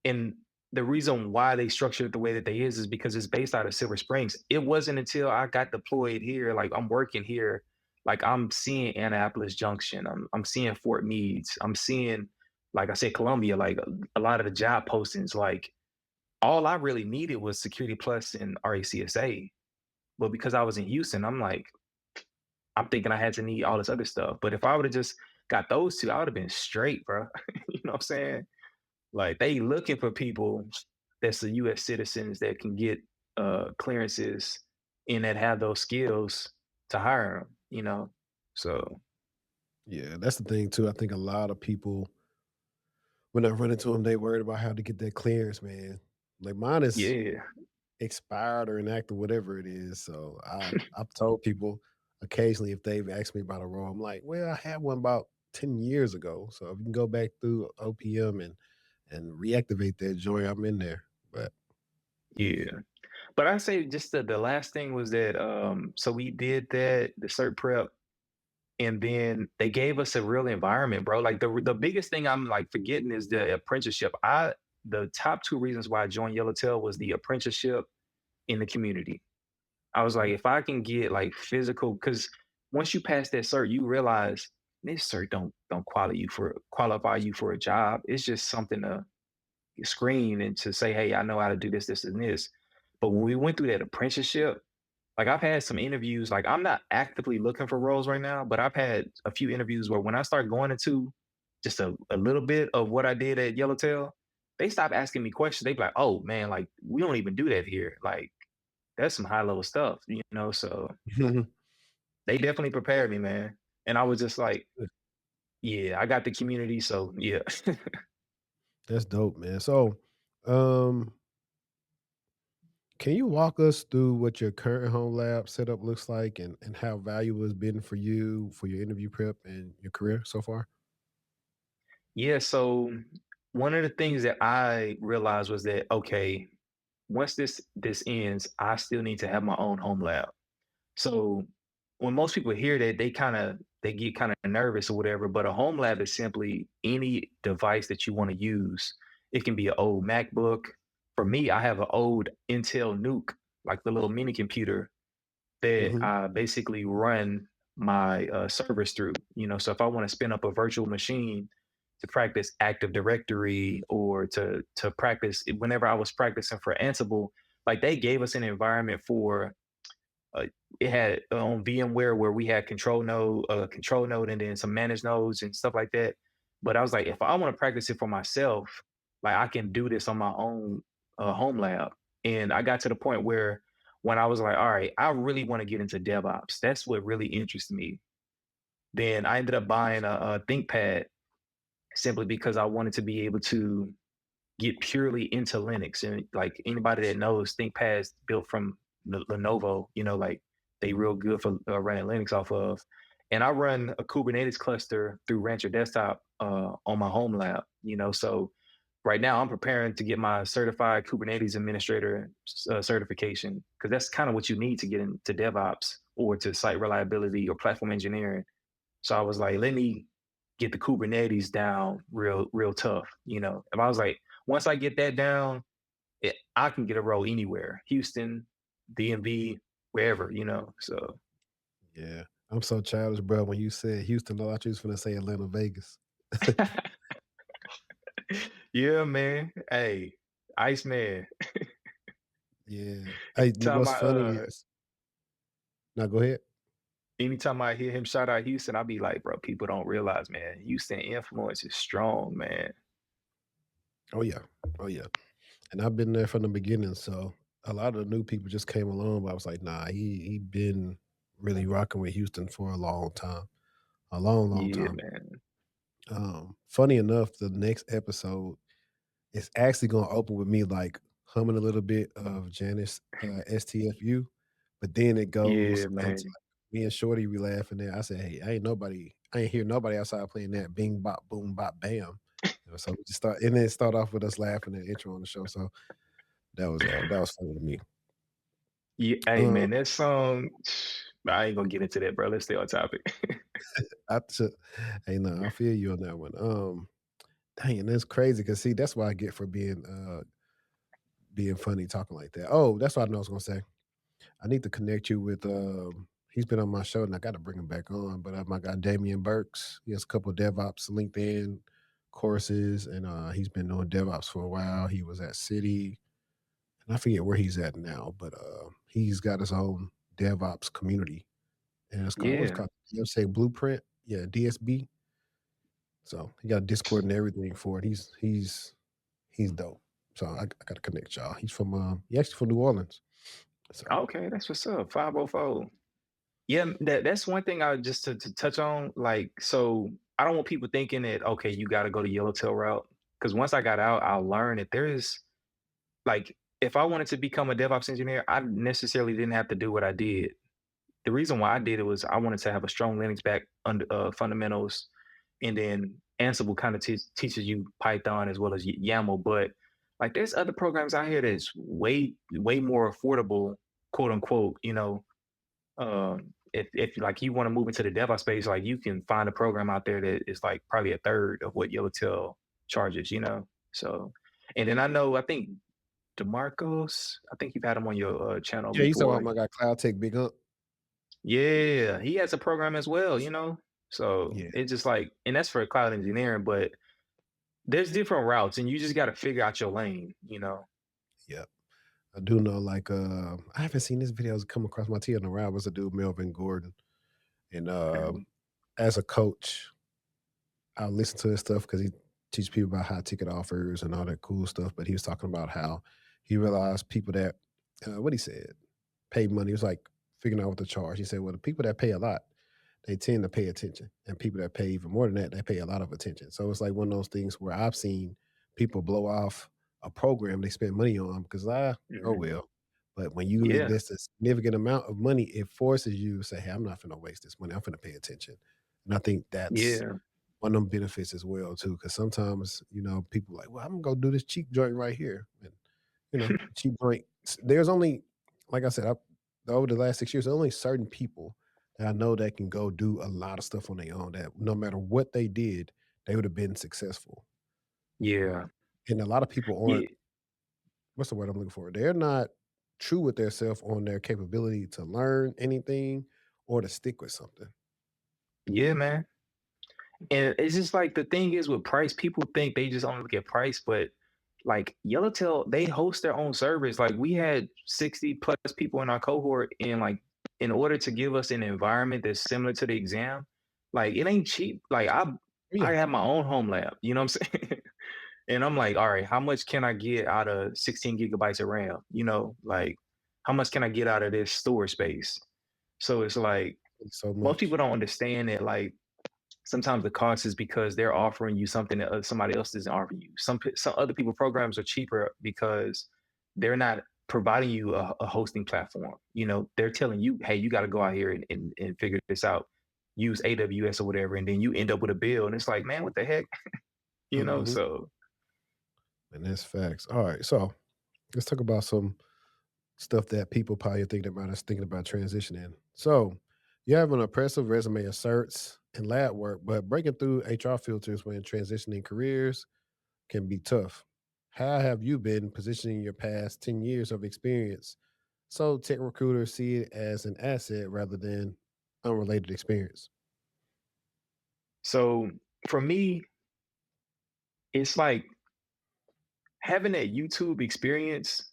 And the reason why they structured it the way that they is because it's based out of Silver Springs. It wasn't until I got deployed here, like I'm working here, like I'm seeing Annapolis Junction, I'm seeing Fort Meade, I'm seeing, like I said, Columbia, like a lot of the job postings, like all I really needed was Security Plus and RACSA. But because I was in Houston, I'm like, I'm thinking I had to need all this other stuff. But if I would have just got those two, I would have been straight, bro. You know what I'm saying? Like they looking for people that's the US citizens that can get clearances and that have those skills to hire them, you know? So Yeah, that's the thing too. I think a lot of people when I run into them, they worried about how to get that clearance, man. Like mine is yeah. expired or inactive, whatever it is. So I've told people occasionally if they've asked me about a role, I'm like, well, I had one about 10 years ago. So if you can go back through OPM and reactivate that joint, I'm in there. But Yeah. But I say just the last thing was that so we did that, the cert prep, and then they gave us a real environment, bro. Like the biggest thing I'm like forgetting is the apprenticeship. The top two reasons why I joined Yellowtail was the apprenticeship in the community. I was like, if I can get like physical, because once you pass that cert, you realize this cert don't qualify you for a job. It's just something to screen and to say, hey, I know how to do this, this, and this. But when we went through that apprenticeship, like I've had some interviews, like I'm not actively looking for roles right now, but I've had a few interviews where when I start going into just a little bit of what I did at Yellowtail, they stop asking me questions. They be like, oh man, like we don't even do that here. Like that's some high level stuff, you know? So they definitely prepared me, man. And I was just like, yeah, I got the community. So yeah. that's dope, man. So um can you walk us through what your current home lab setup looks like and how valuable it's been for you for your interview prep and your career so far? Yeah. So one of the things that I realized was that, okay, once this ends, I still need to have my own home lab. So when most people hear that, they get kind of nervous or whatever. But a home lab is simply any device that you want to use. It can be an old MacBook. For me, I have an old Intel Nuke, like the little mini computer that Mhm. I basically run my servers through. You know, so if I want to spin up a virtual machine to practice Active Directory or to practice whenever I was practicing for Ansible, like they gave us an environment for uh, it had on VMware where we had control node, and then some managed nodes and stuff like that. But I was like, if I want to practice it for myself, like I can do this on my own home lab. And I got to the point where when I was like, all right, I really want to get into DevOps. That's what really interests me. Then I ended up buying a ThinkPad simply because I wanted to be able to get purely into Linux. And like anybody that knows, ThinkPad's built from Lenovo, you know, like they real good for running Linux off of. And I run a Kubernetes cluster through Rancher Desktop on my home lab. So right now I'm preparing to get my certified Kubernetes administrator certification, because that's kind of what you need to get into DevOps or to site reliability or platform engineering. So I was like, let me get the Kubernetes down real tough. If I was like, once I get that down, I can get a role anywhere, Houston, DMV, wherever. So Yeah. I'm so childish, bro. When you said Houston, I thought you was finna say Atlanta, Vegas. yeah, man. Hey, Iceman. Yeah. Hey, Time what's I funny is now go ahead. anytime I hear him shout out Houston, I'll be like, bro, people don't realize, man, Houston influence is strong, man. Oh yeah. Oh yeah. And I've been there from the beginning. So a lot of the new people just came along, but I was like, nah, he been really rocking with Houston for a long time. A long, long Yeah, time. man. Funny enough, the next episode is actually gonna open with me like humming a little bit of Janice STFU, but then it goes Yeah, into man. like me and Shorty we laughing there. I said, hey, I ain't hear nobody outside playing that bing bop boom bop bam. So we just start and then start off with us laughing at intro on the show. So that was funny to me. Yeah, hey Um, man, that song, I ain't gonna get into that, bro. Let's stay on topic. I took, hey, no, I feel you on that one. Dang, and that's crazy because see, that's what I get for being funny talking like that. Oh, that's what I know I was gonna say. I need to connect you with he's been on my show and I gotta bring him back on. But my guy Damian Burks, he has a couple of DevOps LinkedIn courses and he's been doing DevOps for a while. He was at City and I forget where he's at now, but he's got his own DevOps community. And it's called what's it Yeah. called? You say Blueprint? Yeah, DSB. So he got a Discord and everything for it. He's dope. So I gotta connect y'all. He's from he actually from New Orleans. So Okay, that's what's up. 504. Yeah, that's one thing I just to touch on. Like, so I don't want people thinking that okay, you got to go the Yellowtail route. Because once I got out, I learned that there is like, if I wanted to become a DevOps engineer, I necessarily didn't have to do what I did. The reason why I did it was I wanted to have a strong Linux back under fundamentals, and then Ansible kind of teaches you Python as well as YAML. But like, there's other programs out here that's way more affordable, quote unquote. If like you want to move into the DevOps space, like you can find a program out there that is like probably a third of what Yellowtail charges. So, and then I think DeMarcos, I think you've had him on your channel yeah, he's talking about before. my guy Cloud Tech Big Up. Yeah, he has a program as well. So Yeah, it's just like, and that's for cloud engineering, but there's different routes and you just got to figure out your lane. yeah. I do know like I haven't seen this videos come across my T on the route was a dude Melvin Gordon. And Okay. as a coach, I listen to his stuff because he teaches people about high ticket offers and all that cool stuff. But he was talking about how he realized people that what he said, pay money. It was like figuring out what to charge. He said, well, the people that pay a lot, they tend to pay attention. And people that pay even more than that, they pay a lot of attention. So it's like one of those things where I've seen people blow off a program they spend money on because oh Mhm. well. But when you Yeah. invest a significant amount of money, it forces you to say, hey, I'm not gonna waste this money. I'm gonna pay attention. And I think that's Yeah. one of them benefits as well too. Cause sometimes, people like, well, I'm gonna go do this cheap joint right here. And cheap joint. There's only, like I said, over the last 6 years, there's only certain people that I know that can go do a lot of stuff on their own. That no matter what they did, they would have been successful. Yeah. And a lot of people aren't. Yeah. What's the word I'm looking for? They're not true with themselves on their capability to learn anything or to stick with something. Yeah, man. And it's just like the thing is with price, people think they just only look at price, but like Yellowtail, they host their own servers. Like we had 60 plus people in our cohort, and like in order to give us an environment that's similar to the exam, like it ain't cheap. Like I Oh, I yeah, have my own home lab, you know what I'm saying? And I'm like, all right, how much can I get out of 16 gigabytes of RAM? Like how much can I get out of this storage space? So it's like it's so most people much. don't understand that like sometimes the cost is because they're offering you something that somebody else doesn't offer you. Some other people programs are cheaper because they're not providing you a hosting platform. You know, they're telling you, hey, you got to go out here and figure this out. Use AWS or whatever, and then you end up with a bill, and it's like, man, what the heck? You know, Mhm. so And that's facts. All right, so let's talk about some stuff that people probably are thinking about us thinking about transitioning. So you have an impressive resume of certs and lab work, but breaking through HR filters when transitioning careers can be tough. How have you been positioning your past 10 years of experience so tech recruiters see it as an asset rather than unrelated experience? so for me, it's like having that YouTube experience.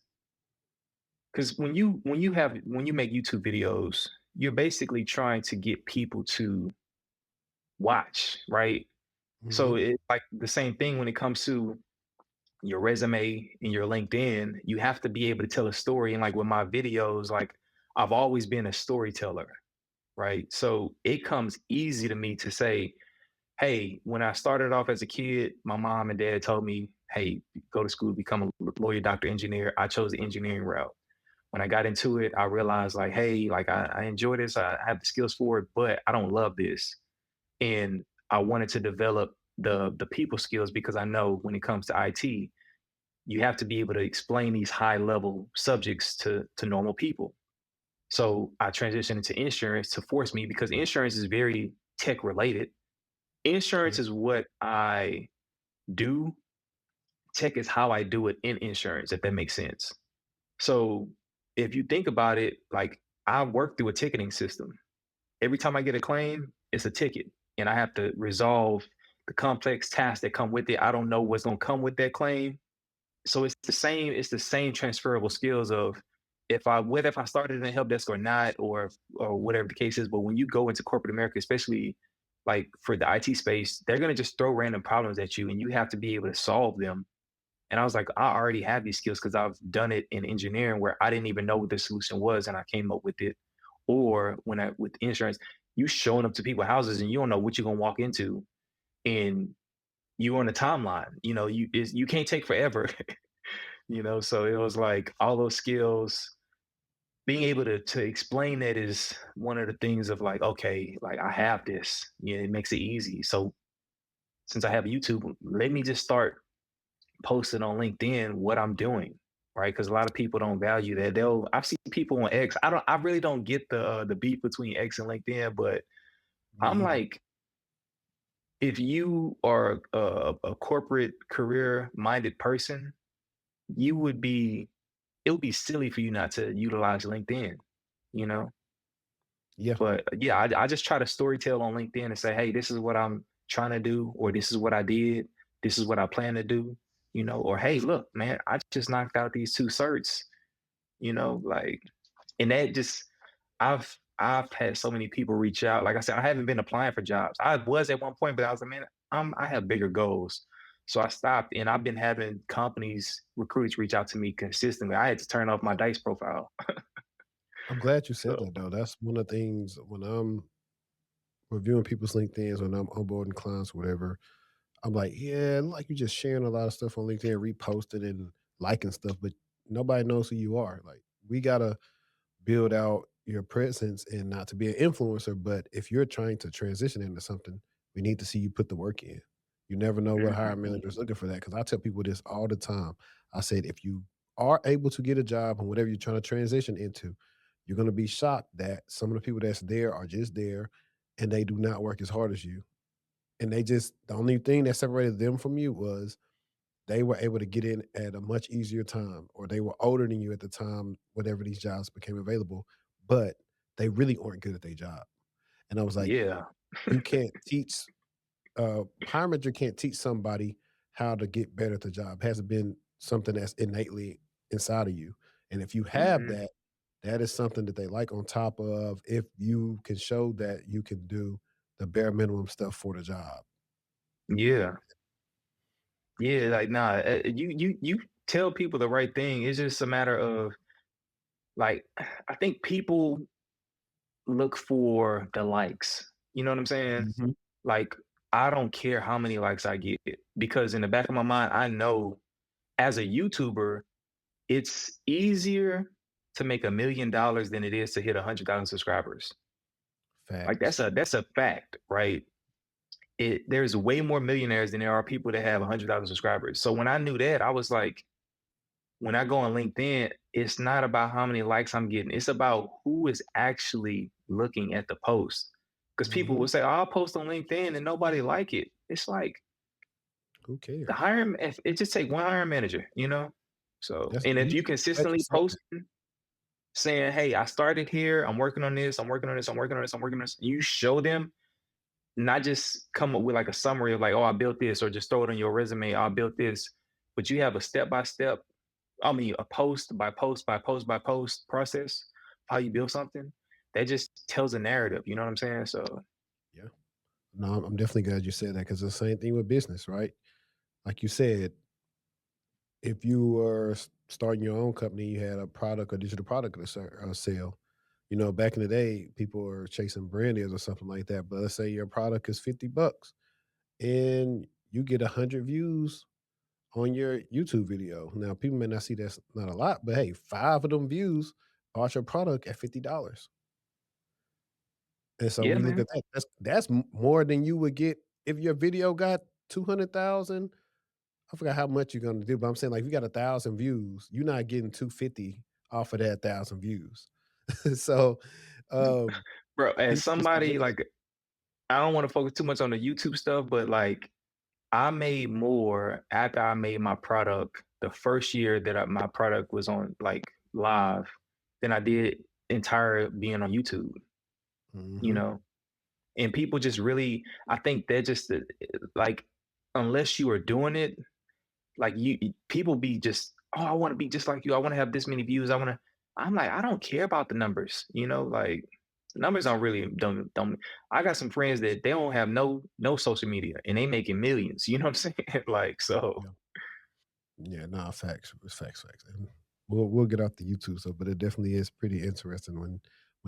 Because when you make YouTube videos, you're basically trying to get people to watch, right? So Mhm. it's like the same thing when it comes to your resume and your LinkedIn. You have to be able to tell a story. And like with my videos, like I've always been a storyteller, right? So it comes easy to me to say, hey, when I started off as a kid, my mom and dad told me, hey, go to school, become a lawyer, doctor, engineer. I chose the engineering route. When I got into it, I realized like, hey, like I enjoy this. I have the skills for it, but I don't love this. And I wanted to develop the people skills because I know when it comes to IT, you have to be able to explain these high level subjects to normal people. So I transitioned into insurance to force me because insurance is very tech related. Yeah. Insurance is what I do. Tech is how I do it in insurance, if that makes sense. So if you think about it, like I work through a ticketing system. Every time I get a claim, it's a ticket, and I have to resolve the complex tasks that come with it. I don't know what's going to come with that claim, so it's the same transferable skills of if I whether if I started in a help desk or not, or whatever the case is. But when you go into corporate America, especially like for the IT space, they're going to just throw random problems at you, and you have to be able to solve them. And I was like, I already have these skills because I've done it in engineering where I didn't even know what the solution was and I came up with it. Or when I with insurance, you showing up to people's houses and you don't know what you're gonna walk into, and you on a timeline. You can't take forever. So it was like all those skills. Being able to explain that is one of the things of like, okay, like I have this. Yeah, it makes it easy. So since I have YouTube, let me just start posting on LinkedIn what I'm doing, right? Because a lot of people don't value that. I've seen people on X. I really don't get the beef between X and LinkedIn, but Me I'm either. like, if you are a corporate career minded person, you would be. It would be silly for you not to utilize LinkedIn, you know. Yeah. But yeah, I just try to storytell on LinkedIn and say, hey, this is what I'm trying to do, or this is what I did, this is what I plan to do, or hey, look, man, I just knocked out these two certs, like, and that just I've had so many people reach out. Like I said, I haven't been applying for jobs. I was at one point, but I was like, man, I have bigger goals. So I stopped, and I've been having companies, recruits reach out to me consistently. I had to turn off my Dice profile. I'm glad you said So that though. That's one of the things when I'm reviewing people's LinkedIn's, when I'm onboarding clients, whatever, I'm like, yeah, like you just sharing a lot of stuff on LinkedIn, reposting and liking stuff, but nobody knows who you are. Like we gotta build out your presence and not to be an influencer, but if you're trying to transition into something, we need to see you put the work in. You never know what mhm. hiring manager is looking for that. Cause I tell people this all the time. I said, if you are able to get a job and whatever you're trying to transition into, you're going to be shocked that some of the people that's there are just there and they do not work as hard as you. And the only thing that separated them from you was they were able to get in at a much easier time, or they were older than you at the time, whatever these jobs became available, but they really aren't good at their job. And I was like, Yeah. you can't teach, hiring manager can't teach somebody how to get better at the job. It hasn't been something that's innately inside of you. And if you have Mhm. that, that is something that they like on top of if you can show that you can do the bare minimum stuff for the job. Yeah. Yeah, like, nah, you tell people the right thing. It's just a matter of, like, I think people look for the likes. You know what I'm saying? Mhm. Like, I don't care how many likes I get because in the back of my mind, I know as a YouTuber, It's easier to make $1 million than it is to hit 100,000 subscribers. Like Facts. that's a fact, right? There's way more millionaires than there are people that have 100,000 subscribers. So when I knew that, I was like, when I go on LinkedIn, it's not about how many likes I'm getting. It's about who is actually looking at the post. Because people Mhm. will say, oh, I'll post on LinkedIn and nobody like it. It's like Who the cares? hiring, if it just take one hiring manager, you know? So, That's and if you you scratching consistently something. post saying, hey, I started here, I'm working on this, I'm working on this, I'm working on this, I'm working on this, you show them, not just come up with like a summary of like, oh, I built this, or just throw it on your resume, I built this, but you have a step by step, I mean, a post by post by post by post process, how you build something, that just tells a narrative. You know what I'm saying? So Yeah. No, I'm definitely glad you said that because the same thing with business, right? Like you said, if you were starting your own company, you had a product or digital product to sell. You know, back in the day, people were chasing brand deals or something like that. But let's say your product is $50 and you get 100 views on your YouTube video. Now, people may not see that's not a lot, but hey, five of them views bought your product at $50. And so yeah, when you look man. at that, more than you would get if your video got 200,000. I forgot how much you're gonna do, but I'm saying like if you got 1,000 views, you're not getting 250 off of that 1,000 views. So, um, Bro, as people just don't somebody look at it. like, I don't want to focus too much on the YouTube stuff, but like I made more after I made my product the first year that my product was on like live than I did entire being on YouTube, you Mhm. know? And people just really, I think they're just like, unless you are doing it, like people be just, oh, I want to be just like you. I want to have this many views. I'm like, I don't care about the numbers, like numbers don't really don't I got some friends that they don't have no social media and they making millions, you know what I'm saying? Like, so Yeah. Yeah, no, facts. It's facts, facts. And we'll get off the YouTube stuff, but it definitely is pretty interesting when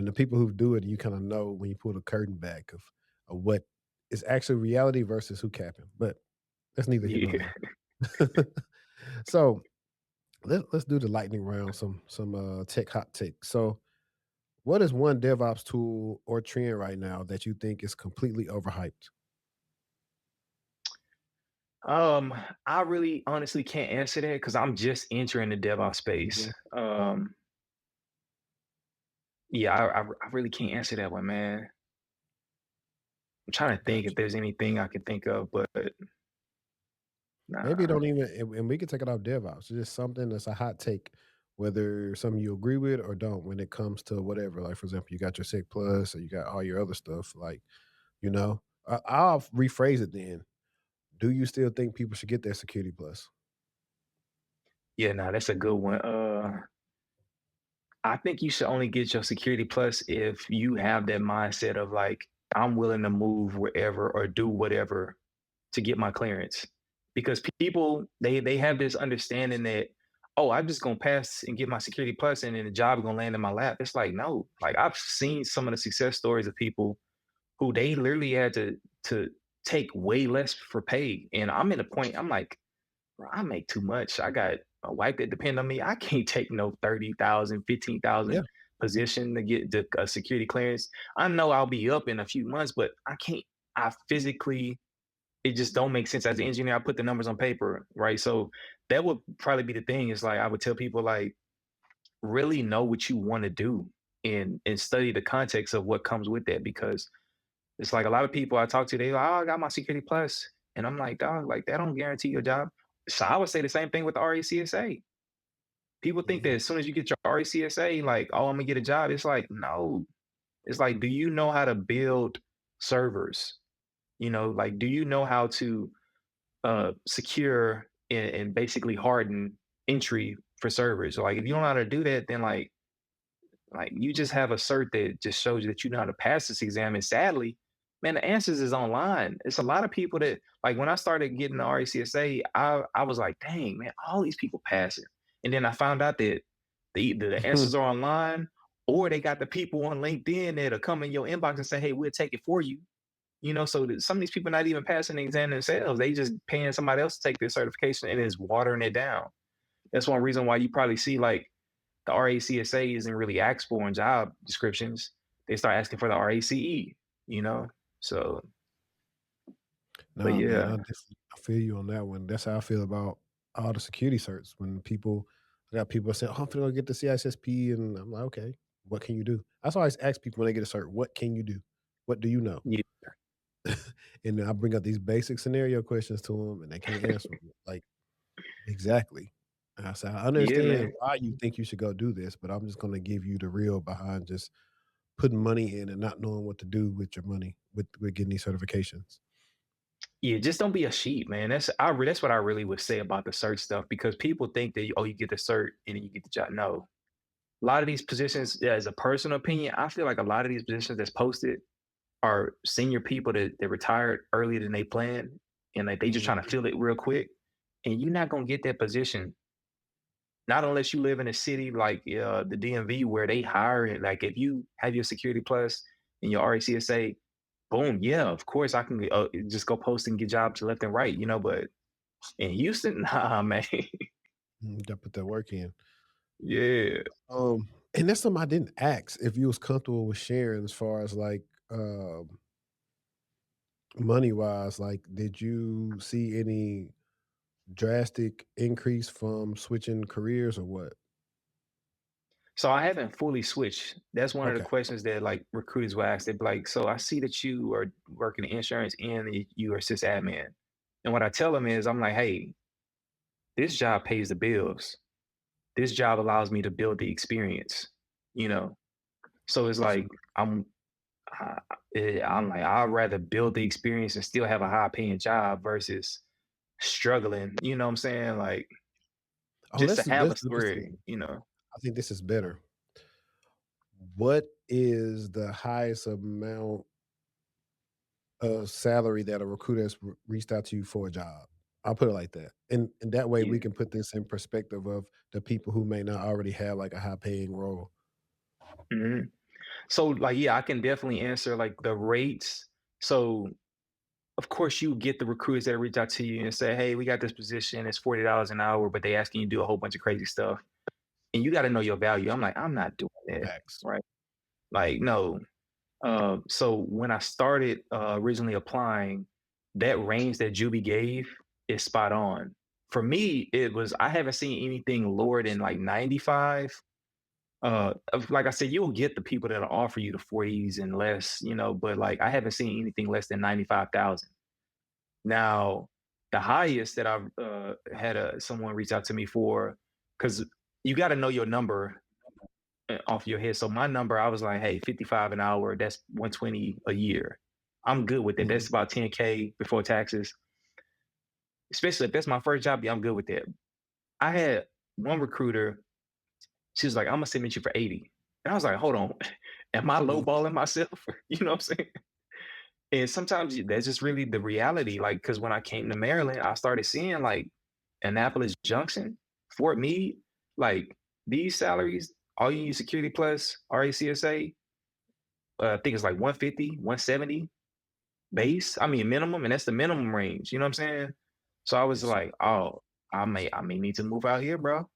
the people who do it, you kind of know when you pull the curtain back of what is actually reality versus who capping. But that's neither here nor yeah. there. So let's do the lightning round, some tech hot takes. So what is one DevOps tool or trend right now that you think is completely overhyped? Um, I really honestly can't answer that because I'm just entering the DevOps space. Mhm. Yeah, I really can't answer that one, man. I'm trying to think if Gotcha. there's anything I could think of, but Maybe it nah. don't even, and we can take it off DevOps. It's just something that's a hot take, whether something you agree with or don't. When it comes to whatever, like for example, you got your Sec Plus, or you got all your other stuff. Like I'll rephrase it then. Do you still think people should get their Security Plus? Yeah, nah, that's a good one. I think you should only get your security plus if you have that mindset of like, I'm willing to move wherever or do whatever to get my clearance. Because people they have this understanding that, oh, I'm just gonna pass and get my security plus and then the job is gonna land in my lap. It's like, no. Like I've seen some of the success stories of people who they literally had to take way less for pay. And I'm in a point, I'm like, bro, I make too much. I got a wife that depend on me. I can't take no 30,000, fifteen Yeah. thousand position to get the security clearance. I know I'll be up in a few months, but I can't. I physically, it just don't make sense. As an engineer, I put the numbers on paper, right? So that would probably be the thing. Is like I would tell people like really know what you want to do and study the context of what comes with that because it's like a lot of people I talk to, they like, oh, I got my security plus. And I'm like, dog, like that don't guarantee your job. So I would say the same thing with the RHCSA. People think that Mhm. as soon as you get your RHCSA, like, oh, I'm gonna get a job. It's like, no. It's like, do you know how to build servers? Like, do you know how to secure and basically harden entry for servers? Like, if you don't know how to do that, then like you just have a cert that just shows you that you know how to pass this exam. And sadly, man, the answers is online. It's a lot of people that like when I started getting the RECSA, I was like, dang, man, all these people pass it. And then I found out that the answers are online, or they got the people on LinkedIn that'll come in your inbox and say, hey, we'll take it for you. So that some of these people not even passing the exam themselves. They just paying somebody else to take their certification and it's watering it down. That's one reason why you probably see like the RHCSA isn't really asked for in job descriptions. They start asking for the RHCE, you know? So, but Nah, man, yeah, I feel you on that one. That's how I feel about all the security certs. When people, I got people saying, "Oh, I'm gonna get the CISSP," and I'm like, "Okay, what can you do?" I always ask people when they get a cert, "What can you do? What do you know?" yeah, And then I bring up these basic scenario questions to them, and they can't answer them. Like, exactly. And I said, "I yeah, understand man. why you think you should go do this, but I'm just gonna give you the real behind just putting money in and not knowing what to do with your money with getting these certifications." Yeah, just don't be a sheep, man. That's what I really would say about the cert stuff because people think that oh, you get the cert and then you get the job. No, a lot of these positions, yeah, as a personal opinion, I feel like a lot of these positions that's posted are senior people that retired earlier than they planned, and like they just trying to Mhm. fill it real quick. And you're not gonna get that position, not unless you live in a city like the DMV where they hire it. Like if you have your Security Plus and your RHCSA, boom, yeah, of course I can just go post and get jobs left and right, you know. But in Houston, nah, man. Gotta put that work in. Yeah. And that's something I didn't ask if you was comfortable with sharing as far as like money wise. Like, did you see any drastic increase from switching careers or what? So I haven't fully switched. That's one of the Okay. questions that like recruiters will ask. They'd be like, "So I see that you are working in insurance and you are sysadmin." And what I tell them is, I'm like, "Hey, this job pays the bills. This job allows me to build the experience." You know, so it's So, like I, I'm like, I'd rather build the experience and still have a high paying job versus struggling. You know what I'm saying? Like oh, just to have a let me see. story. You know. I think this is better. What is the highest amount of salary that a recruiter has reached out to you for a job? I'll put it like that. And that way we Yeah. can put this in perspective of the people who may not already have like a high paying role. Mhm. So, like, yeah, I can definitely answer like the rates. So, of course, you get the recruiters that reach out to you and say, "Hey, we got this position. It's $40 an hour," but they asking you to do a whole bunch of crazy stuff, and you got to know your value. I'm like, I'm not doing that, Facts. right? Like, no. So when I started originally applying, that range that Juby gave is spot on. For me, it was I haven't seen anything lower than like 95. Like I said, you'll get the people that'll offer you the 40s and less, you know, but like I haven't seen anything less than 95,000. Now, the highest that I've had someone reach out to me for, because you got to know your number off your head. So my number, I was like, hey, 55 an hour, that's 120 a year. I'm good with that. Mhm. That's about 10K before taxes. Especially if that's my first job, yeah, I'm good with that. I had one recruiter, she was like, I'm gonna submit you for 80. And I was like, hold on, am I Mhm. lowballing myself? You know what I'm saying? And sometimes that's just really the reality. Like, cause when I came to Maryland, I started seeing like Annapolis Junction, Fort Meade, like these salaries, all you need security plus RACSA, I think it's like 150, 170 base. I mean minimum, and that's the minimum range. You know what I'm saying? So I was Yes, sir. like, oh, I may need to move out here, bro.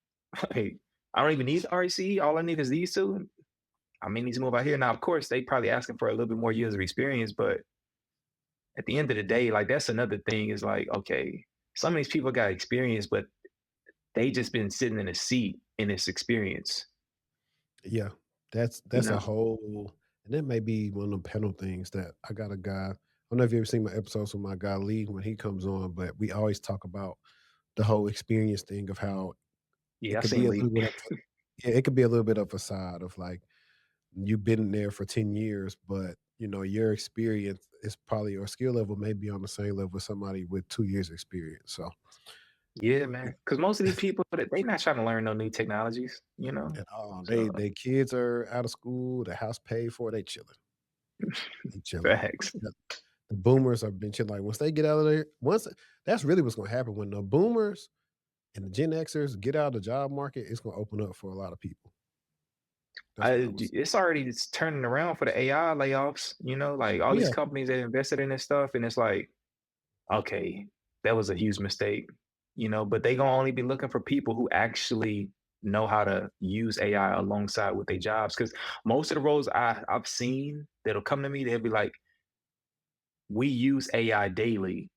Hey, I don't even need the REC. All I need is these two. I may need to move out here. Now, of course, they probably asking for a little bit more years of experience, but at the end of the day, like that's another thing is like, okay, some of these people got experience, but they just been sitting in a seat in this experience, Yeah. you That's a know? whole, and that may be one of the panel things that I got a guy. I don't know if you ever seen my episodes with my guy Lee when he comes on, but we always talk about the whole experience thing of how Yeah, it I could be seen a Lee. little bit of yeah, it could be a little bit of facade of like you've been there for 10 years, but your experience is probably your skill level may be on the same level with somebody with 2 years experience. So Yeah, man. Because most of these people, they not trying to learn no new technologies, you know? at all. So They kids are out of school, the house paid for, they chilling. They chilling. facts. The boomers are been chilling. Like once they get out of there, once that's really what's gonna happen when the boomers and the Gen Xers get out of the job market, it's gonna open up for a lot of people. That's what I'm gonna say. It's already it's turning around for the AI layoffs, you know, like Oh all these yeah. companies that invested in this stuff, and it's like, okay, that was a huge mistake. but they gonna only be looking for people who actually know how to use AI alongside with their jobs. Because most of the roles I've seen that'll come to me, they'll be like, "We use AI daily.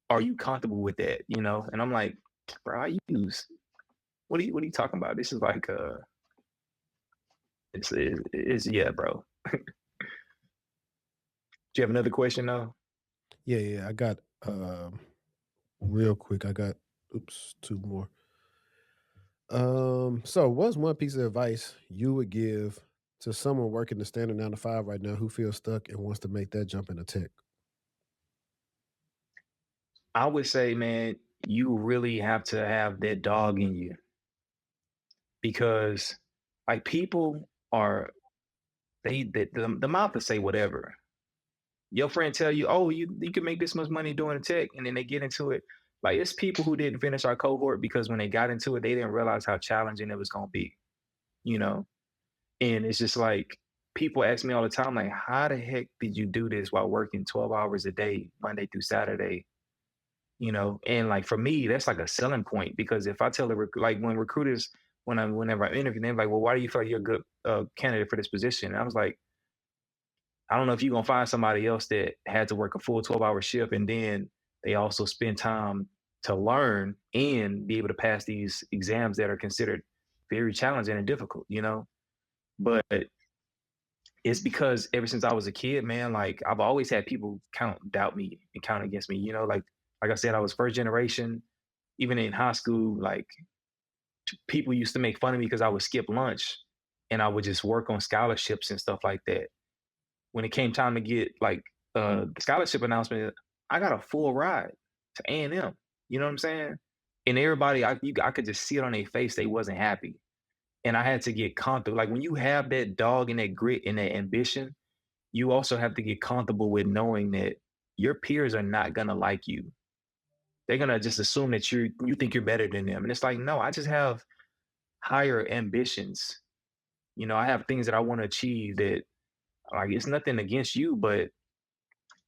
Are you comfortable with that?" And I'm like, "Bro, I use what are you talking about? This is like it's yeah, bro." Do you have another question though? Yeah, yeah. I got real quick. I got oops, two more. So what's one piece of advice you would give to someone working the standard 9 to 5 right now who feels stuck and wants to make that jump into tech? I would say, man, you really have to have that dog in you because like people are the mouth to say whatever. Your friend tell you, "Oh, you can make this much money doing tech," and then they get into it. Like it's people who didn't finish our cohort because when they got into it, they didn't realize how challenging it was gonna be, you know? And it's just like people ask me all the time, like, how the heck did you do this while working 12 hours a day, Monday through Saturday? And like for me, that's like a selling point because if I tell like when recruiters, whenever I interview them, like, well, why do you feel like you're a good candidate for this position? And I was like, I don't know if you're gonna find somebody else that had to work a full 12-hour shift and then they also spend time to learn and be able to pass these exams that are considered very challenging and difficult. But it's because ever since I was a kid, man, like I've always had people doubt me and count against me. Like I said, I was first generation. Even in high school, like people used to make fun of me because I would skip lunch and I would just work on scholarships and stuff like that. When it came time to get like the scholarship announcement, I got a full ride to A&M. You know what I'm saying? And everybody, I could just see it on their face. They wasn't happy. And I had to get comfortable. Like when you have that dog and that grit and that ambition, you also have to get comfortable with knowing that your peers are not gonna like you. They're gonna just assume that you think you're better than them. And it's like, no, I just have higher ambitions. I have things that I want to achieve that like it's nothing against you, but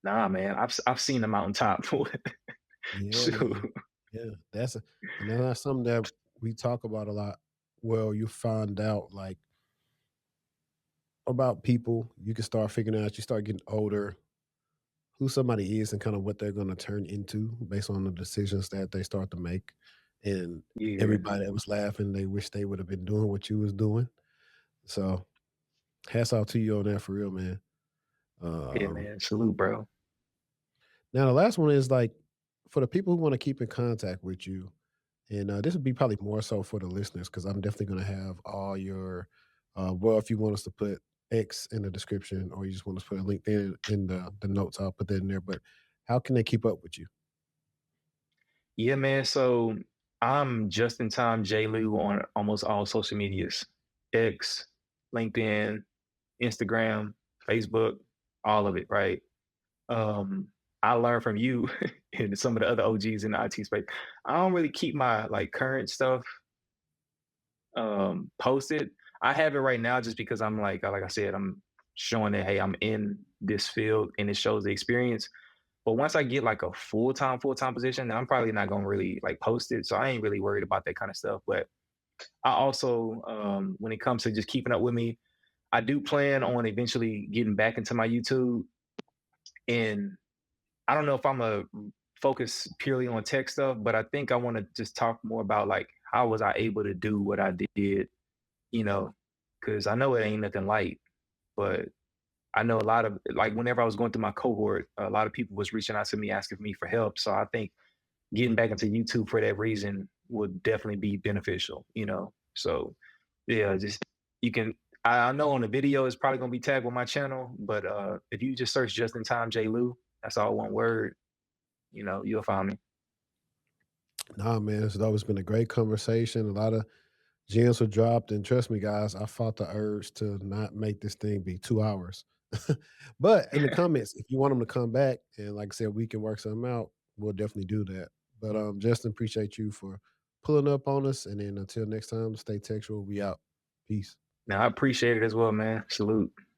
nah, man, I've seen the mountaintop. Yeah, Shoot. man. Yeah, and that's something that we talk about a lot. Well, you find out like about people, you can start figuring out. You start getting older, who somebody is and kind of what they're going to turn into based on the decisions that they start to make. And Yeah, everybody that was laughing, they wish they would have been doing what you was doing. So hats off to you on that for real, man. yeah, Um, man. Salute, bro. Now the last one is like for the people who want to keep in contact with you, and this would be probably more so for the listeners because I'm definitely going to have all your. Well, if you want us to put X in the description, or you just want us to put a LinkedIn in the notes, I'll put that in there. But how can they keep up with you? Yeah, man. So I'm just in time J Lou on almost all social medias. X, LinkedIn, Instagram, Facebook, all of it, right? I learned from you and some of the other OGs in the IT space. I don't really keep my like current stuff posted. I have it right now just because I'm like I said, I'm showing that hey, I'm in this field and it shows the experience. But once I get like a full time position, then I'm probably not gonna really like post it. So I ain't really worried about that kind of stuff. But I also when it comes to just keeping up with me, I do plan on eventually getting back into my YouTube. And I don't know if I'm a focus purely on tech stuff, but I think I want to just talk more about like how was I able to do what I did, you know, because I know it ain't nothing light, but I know a lot of like whenever I was going through my cohort, a lot of people was reaching out to me asking me for help. So I think getting back into YouTube for that reason would definitely be beneficial. So yeah, just you can I know on the video it's probably gonna be tagged with my channel, but if you just search just in time J Lou, that's all one word, you'll find me. Nah, man, it's always been a great conversation. A lot of gems were dropped, and trust me, guys, I fought the urge to not make this thing be 2 hours. But in the comments, if you want them to come back, and like I said, we can work something out, we'll definitely do that. But Justin, appreciate you for pulling up on us. And then until next time, stay textual. We out. Peace. Now I appreciate it as well, man. Salute.